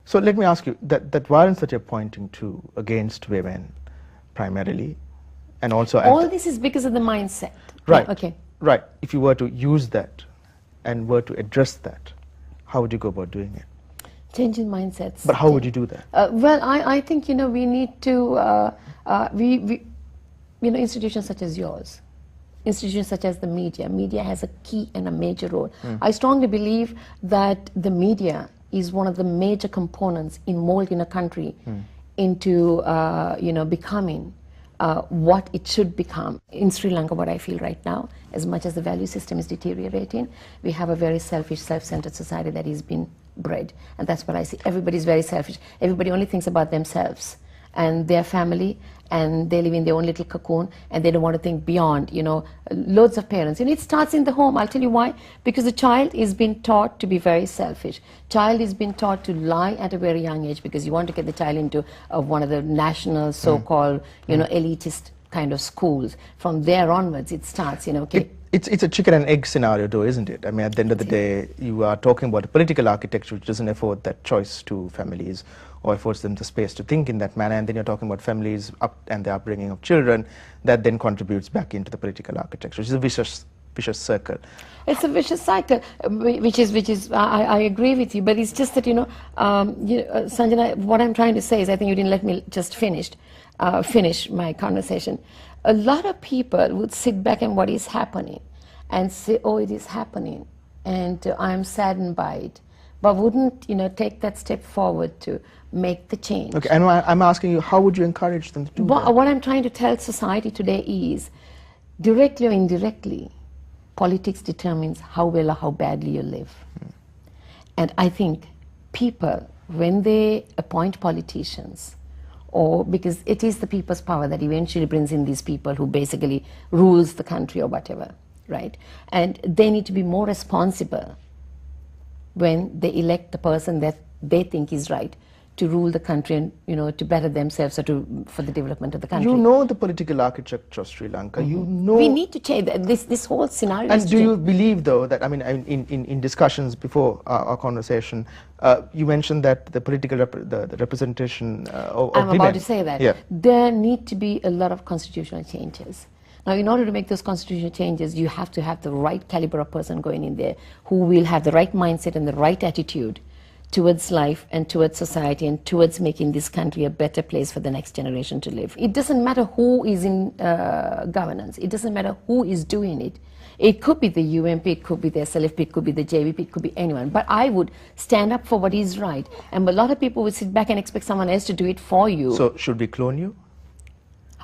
So let me ask you, that violence that you're pointing to against women primarily, and also... All this is because of the mindset. Right. Yeah, okay. Right. If you were to use that and were to address that, how would you go about doing it? Changing mindsets. But how would you do that? Well, I think, we need to, institutions such as yours, institutions such as the media has a key and a major role. I strongly believe that the media is one of the major components in molding a country into, becoming what it should become. In Sri Lanka, what I feel right now, as much as the value system is deteriorating, we have a very selfish, self-centered society that is being bred. And that's what I see. Everybody's very selfish. Everybody only thinks about themselves and their family, and they live in their own little cocoon, and they don't want to think beyond, loads of parents. It starts in the home. I'll tell you why. Because the child is being taught to be very selfish. Child is being taught to lie at a very young age, because you want to get the child into one of the national so-called, elitist kind of schools. From there onwards, it starts, okay. It's a chicken and egg scenario though, isn't it? I mean, at the end of the day, you are talking about a political architecture which doesn't afford that choice to families or affords them the space to think in that manner, and then you're talking about families and the upbringing of children that then contributes back into the political architecture, which is a vicious circle. It's a vicious cycle, which is I agree with you, but it's just that, Sanjana, what I'm trying to say is, I think you didn't let me just finish my conversation. A lot of people would sit back and what is happening and say, oh, it is happening, and I'm saddened by it, but wouldn't, take that step forward to make the change. Okay, and I'm asking you, how would you encourage them to do that? What I'm trying to tell society today is, directly or indirectly, politics determines how well or how badly you live. And I think people, when they appoint politicians, or because it is the people's power that eventually brings in these people who basically rules the country or whatever, right? And they need to be more responsible when they elect the person that they think is right to rule the country and, to better themselves or for the development of the country. You know the political architecture of Sri Lanka. You know... We need to change this whole scenario. And do you believe, though, that, in discussions before our conversation, you mentioned that the political the representation of I'm women... about to say that. Yeah. There need to be a lot of constitutional changes. Now, in order to make those constitutional changes, you have to have the right caliber of person going in there who will have the right mindset and the right attitude towards life and towards society and towards making this country a better place for the next generation to live. It doesn't matter who is in governance. It doesn't matter who is doing it. It could be the UMP, it could be the SLFP, it could be the JVP, it could be anyone. But I would stand up for what is right. And a lot of people would sit back and expect someone else to do it for you. So should we clone you?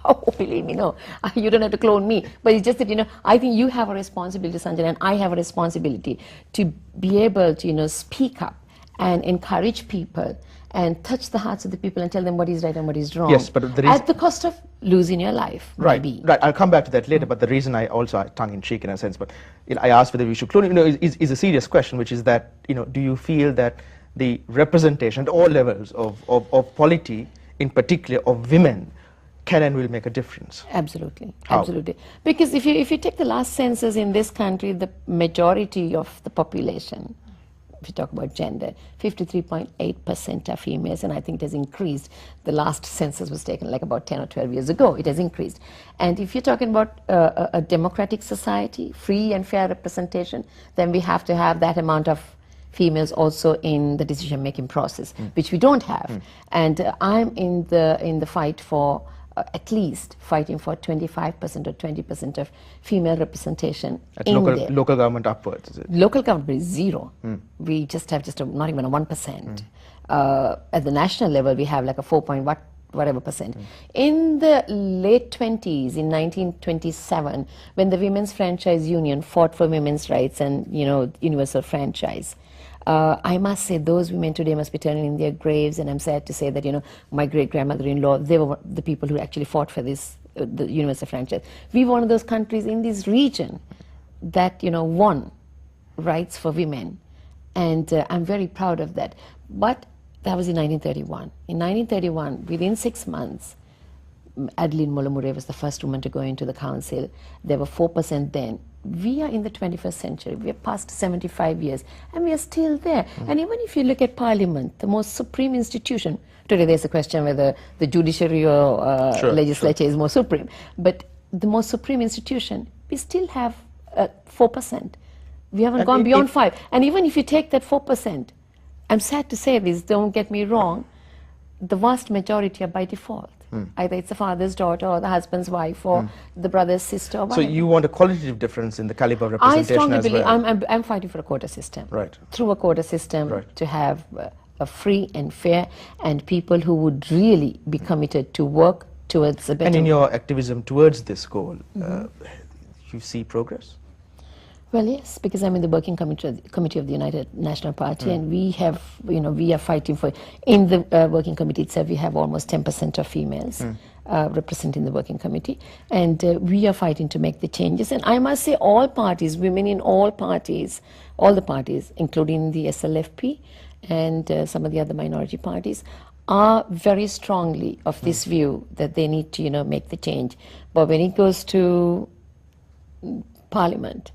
Oh, believe me, no. You don't have to clone me. But it's just that, I think you have a responsibility, Sanjana, and I have a responsibility to be able to, speak up and encourage people and touch the hearts of the people and tell them what is right and what is wrong. Yes, but at the cost of losing your life, right, maybe. Right, I'll come back to that later, but the reason I also, tongue-in-cheek in a sense, but I asked whether we should clone, is a serious question, which is that, do you feel that the representation at all levels of polity, in particular of women, can and will make a difference? Absolutely, How? absolutely. Because if you take the last census in this country, the majority of the population, if you talk about gender, 53.8% are females, and I think it has increased. The last census was taken like about 10 or 12 years ago. It has increased. And if you're talking about a democratic society, free and fair representation, then we have to have that amount of females also in the decision-making process, which we don't have. And I'm in the fight for at least fighting for 25% or 20% of female representation in there. Local government upwards, is it? Local government is zero. We just have not even a 1%. At the national level, we have like a 4 point whatever percent. In the late 20s, in 1927, when the Women's Franchise Union fought for women's rights and universal franchise, I must say those women today must be turning in their graves, and I'm sad to say that, my great-grandmother-in-law, they were the people who actually fought for this, the universal franchise. We were one of those countries in this region that, won rights for women, and I'm very proud of that. But that was in 1931. In 1931, within 6 months, Adeline Molamure was the first woman to go into the council. There were 4% then. we are in the 21st century. We are past 75 years, and we are still there. And even if you look at Parliament, the most supreme institution, today there's a question whether the judiciary or legislature is more supreme, but the most supreme institution, we still have 4%. We haven't gone beyond 5. And even if you take that 4%, I'm sad to say this, don't get me wrong, the vast majority are by default. Either it's the father's daughter or the husband's wife or the brother's sister or whatever. So you want a qualitative difference in the caliber of I representation strongly as believe, well? I'm fighting for a quota system. Right. Through a quota system Right. to have a free and fair, and people who would really be committed to work towards a better... And in your activism towards this goal, you see progress? Well, yes, because I'm in the working committee of the United National Party, and we have, we are fighting for, in the working committee itself, we have almost 10% of females representing the working committee, and we are fighting to make the changes. And I must say, all parties, women in all parties, all the parties, including the SLFP and some of the other minority parties, are very strongly of this view that they need to, make the change. But when it goes to Parliament,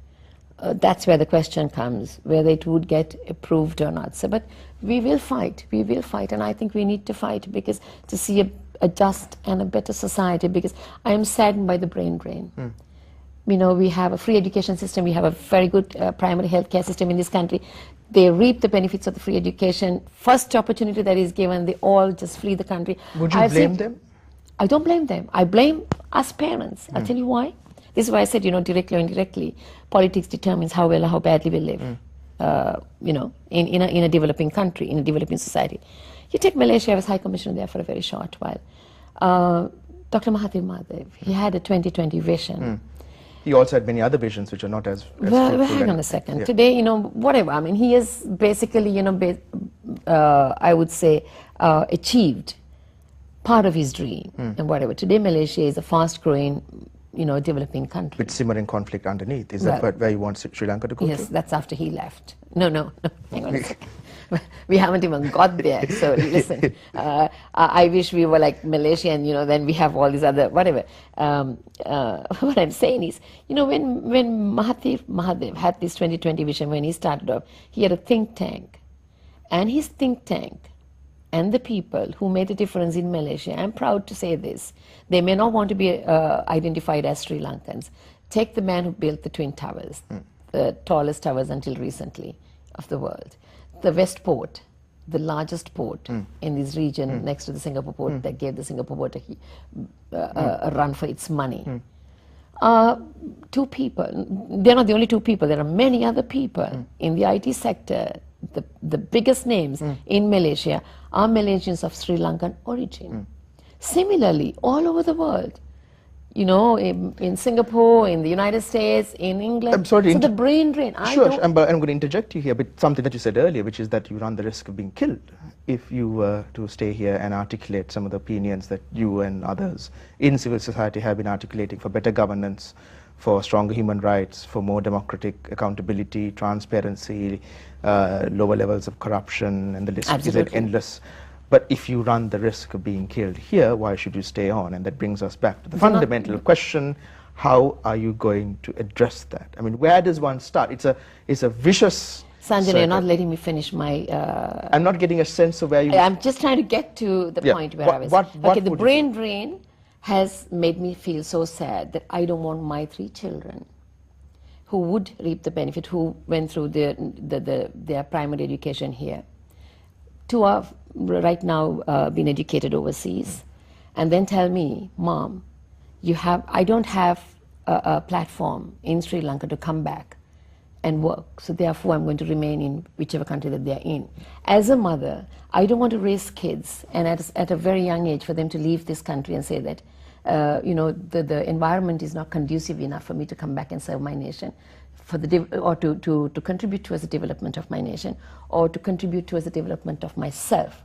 that's where the question comes, whether it would get approved or not. So, but we will fight, and I think we need to fight because to see a just and a better society, because I am saddened by the brain drain. We have a free education system, we have a very good primary health care system in this country. They reap the benefits of the free education. First opportunity that is given, they all just flee the country. Would you blame them? I don't blame them. I blame us parents. I'll tell you why. This is why I said, directly or indirectly, politics determines how well or how badly we live, in a developing country, in a developing society. You take Malaysia, I was High Commissioner there for a very short while. Dr. Mahathir Mohamad, he had a 2020 vision. He also had many other visions which are not as well, hang on a second. Yeah. Today, whatever, I mean, he has basically, I would say, achieved part of his dream and whatever. Today, Malaysia is a fast-growing, developing country. With simmering conflict underneath. Is that where you want Sri Lanka to go to? Yes, that's after he left. No, hang on a second. We haven't even got there. So listen, I wish we were like Malaysia and, then we have all these other, whatever. What I'm saying is, when Mahathir had this 2020 vision, when he started off, he had a think tank. And his think tank and the people who made a difference in Malaysia, I'm proud to say this, they may not want to be identified as Sri Lankans. Take the man who built the Twin Towers, the tallest towers until recently of the world. The West Port, the largest port in this region next to the Singapore port that gave the Singapore port a run for its money. 2 people, they're not the only 2 people, there are many other people in the IT sector. The biggest names in Malaysia are Malaysians of Sri Lankan origin. Similarly, all over the world, in Singapore, in the United States, in England. I'm sorry. So the brain drain. Sure, I'm going to interject you here, but something that you said earlier, which is that you run the risk of being killed if you were to stay here and articulate some of the opinions that you and others in civil society have been articulating for better governance, for stronger human rights, for more democratic accountability, transparency, lower levels of corruption, and the list is endless. But if you run the risk of being killed here, why should you stay on? And that brings us back to the fundamental question: how are you going to address that? I mean, where does one start? It's a vicious. Sanjana, you're not letting me finish my... I'm not getting a sense of where you... I'm just trying to get to the point where I was. Okay, the brain drain has made me feel so sad that I don't want my 3 children who would reap the benefit, who went through their primary education here, to have right now been educated overseas, and then tell me, Mom, I don't have a platform in Sri Lanka to come back and work, so therefore I'm going to remain in whichever country that they're in. As a mother, I don't want to raise kids and at a very young age for them to leave this country and say that the environment is not conducive enough for me to come back and serve my nation, or to contribute towards the development of my nation, or to contribute towards the development of myself.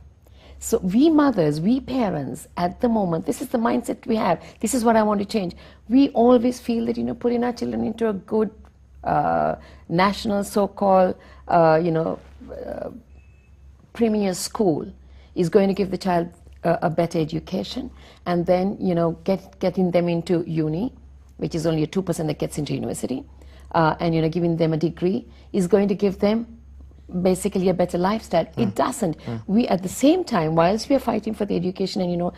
So we mothers, we parents, at the moment, this is the mindset we have. This is what I want to change. We always feel that putting our children into a good national so-called premier school is going to give the child a better education, and then getting them into uni, which is only a 2% that gets into university, and giving them a degree is going to give them basically a better lifestyle. It doesn't. We at the same time, whilst we are fighting for the education and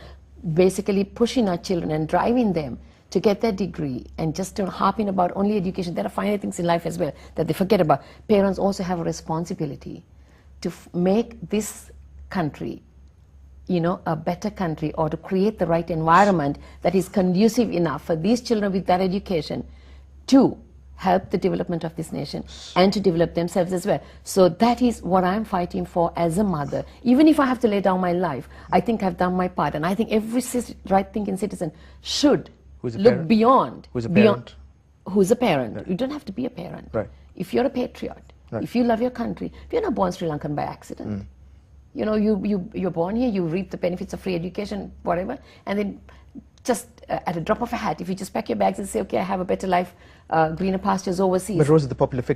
basically pushing our children and driving them to get their degree and just don't harping about only education, there are finer things in life as well that they forget about. Parents also have a responsibility to make this country a better country, or to create the right environment that is conducive enough for these children with that education to help the development of this nation and to develop themselves as well. So that is what I'm fighting for as a mother. Even if I have to lay down my life, I think I've done my part, and I think every right-thinking citizen should look beyond. Who's a parent? Who's a parent. Right. You don't have to be a parent. Right. If you're a patriot, right. if you love your country, if you're not born Sri Lankan by accident, you're born here, you reap the benefits of free education, whatever, and then just at a drop of a hat, if you just pack your bags and say, okay, I have a better life, greener pastures overseas. But Rosy, the popular